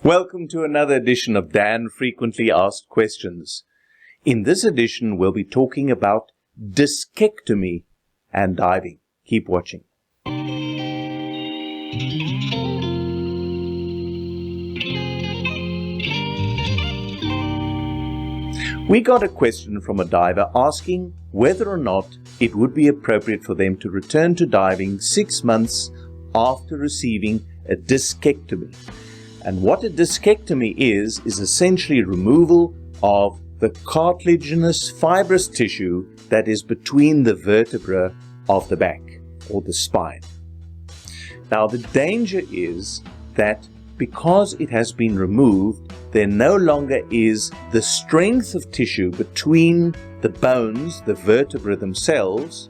Welcome to another edition of Dan Frequently Asked Questions. In this edition, we'll be talking about discectomy and diving. Keep watching. We got a question from a diver asking whether or not it would be appropriate for them to return to diving 6 months after receiving a discectomy. And what a discectomy is essentially removal of the cartilaginous fibrous tissue that is between the vertebra of the back or the spine. Now the danger is that because it has been removed, there no longer is the strength of tissue between the bones, the vertebrae themselves,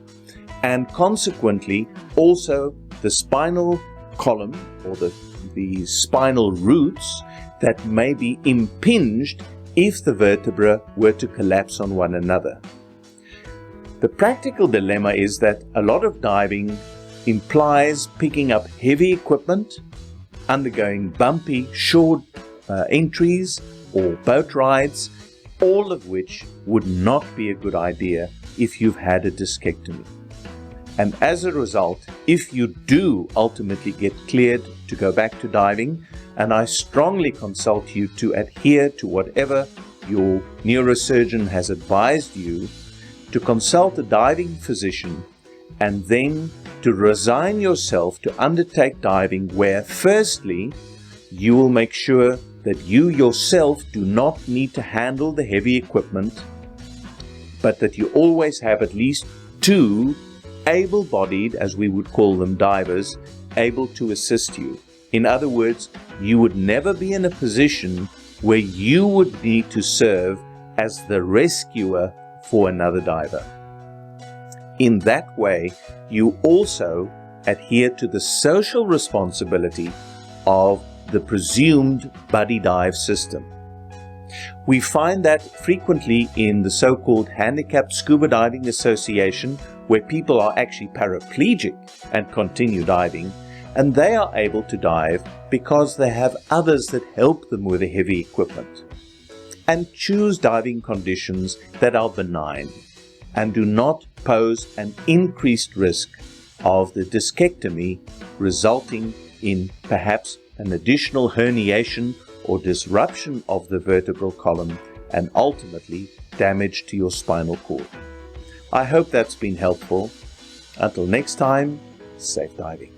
and consequently also the spinal column or the spinal roots that may be impinged if the vertebra were to collapse on one another. The practical dilemma is that a lot of diving implies picking up heavy equipment, undergoing bumpy shore entries or boat rides, all of which would not be a good idea if you've had a discectomy. And as a result, if you do ultimately get cleared to go back to diving, and I strongly consult you to adhere to whatever your neurosurgeon has advised you, to consult a diving physician, and then to resign yourself to undertake diving where, firstly, you will make sure that you yourself do not need to handle the heavy equipment, but that you always have at least two able-bodied, as we would call them, divers, able to assist you. In other words, you would never be in a position where you would need to serve as the rescuer for another diver. In that way, you also adhere to the social responsibility of the presumed buddy dive system. We find that frequently in the so-called Handicapped Scuba Diving Association, where people are actually paraplegic and continue diving, and they are able to dive because they have others that help them with the heavy equipment, and choose diving conditions that are benign and do not pose an increased risk of the discectomy resulting in perhaps an additional herniation or disruption of the vertebral column and ultimately damage to your spinal cord. I hope that's been helpful. Until next time, safe diving.